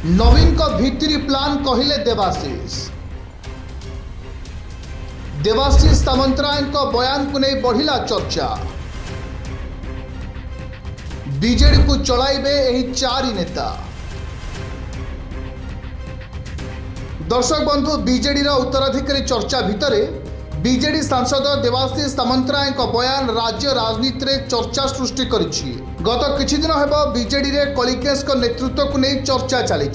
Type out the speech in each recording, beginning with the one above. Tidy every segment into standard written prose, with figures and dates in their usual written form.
नवीन को भित्तिरी प्लान कहले देवाशीष सामंतराय बयान को नहीं बढ़िला चर्चा। बीजेडी को चलाइबे एही चारि नेता। दर्शक बंधु, बीजेडी उत्तराधिकारी चर्चा भितरे बीजेडी सांसद देवाशीष सामंतराय बयान राज्य राजनीति में चर्चा सृष्टि करिछि। गत किछि दिन हेबो बीजेडी रे कलिकेश नेतृत्व को नहीं चर्चा चली।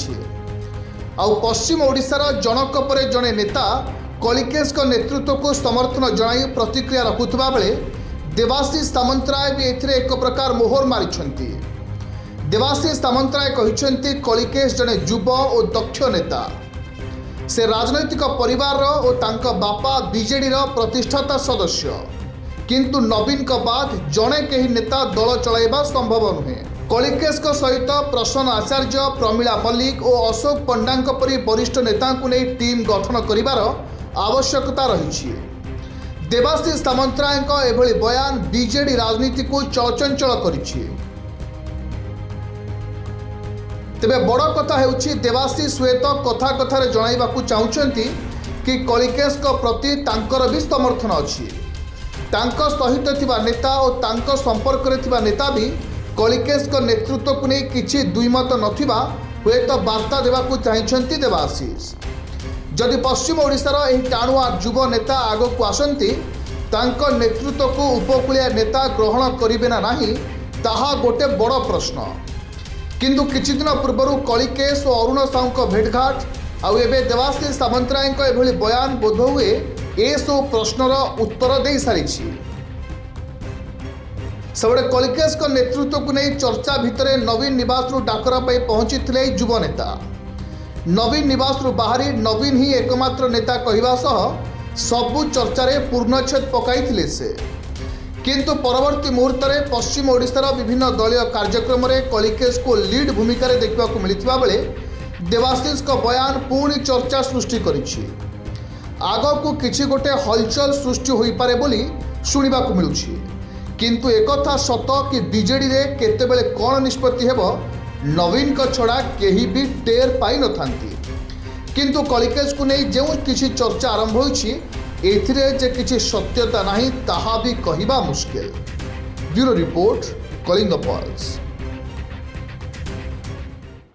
पश्चिम ओडिशार जनक पर जड़े नेता कलिकेश नेतृत्व को समर्थन जणाई प्रतिक्रिया रखुवा बेले देवाशीष सामंतराय भी एथिरे एक प्रकार मोहर मारिछंती। देवाशीष सामंतराय कहिछंती कलिकेश जड़े युव और दक्ष नेता। से राजनैतिक परिवार और तांका बापा बीजेडी प्रतिष्ठाता सदस्य, किंतु नवीन का बाद जड़े कहीं नेता दल चलाइबा संभव नुहे। कलिकेश सहित प्रसन्न आचार्य, प्रमिला मल्लिक और अशोक पंडा परी वरिष्ठ नेता को नहीं टीम गठन करिवार आवश्यकता रही। देवाशीष सामंतराय एभली बयान बीजेडी राजनीति को चलचंचल करिछि। तेबे बड़ कथा हेउछि देवाशीष हुए तो कथा कथार जणाइबाकू चाहुछंती कि कलिकेश प्रति तांकर भी समर्थन अछि। तांको सहित थिबा नेता और तांको संपर्क रे थिबा नेता भी कलिकेश नेतृत्व को नहीं किछि दुईमत नथिबा हुए तो वार्ता देवाकू चाहिछंती देवाशीष। जदि पश्चिम ओडिशार एही टाणुआ युव नेता आगकू आसंती तांको नेतृत्व को उपकूलिया नेता ग्रहण करिबे ना नाही ताहा गोटे बड़ प्रश्न। किंतु किछि दिन पूर्व कलिकेश और अरुण साहू भेटघाट आउ एबे देवाशीष सामंतराय एभली बयान बोध हुए ए सब प्रश्नर उत्तर दे सारी। सबले कलिकेश नेतृत्व को नहीं चर्चा भितर नवीन निवास डाकरा पाई पहुंची युव नेता। नवीन निवास बाहरी नवीन ही एकमात्र नेता कहवा सह सबु चर्चारे पूर्णछेद पकाई से। किंतु परवर्ती मुहूर्त में पश्चिम ओडिशार विभिन्न दलीय कार्यक्रम में कलिकेश को लीड भूमिका देखा मिलता बेले देवाशीष बयान पुणी चर्चा सृष्टि करिछि। आगकू किछि गोटे हलचल सृष्टि होई पारे बोली शुणिबाकू मिलुछि। किंतु एकथा सत कि बीजेडी रे केतेबेले कौन निष्पत्ति हेबो नवीन को छड़ा केही भी टेर पाई न थांती। किंतु कलिकेश को नहीं जो किछि चर्चा आरंभ होइछि एथिरे जे किछि सत्यता नाही ताहा भी कहिबा मुश्किल। Bureau report, Kalinga pulse.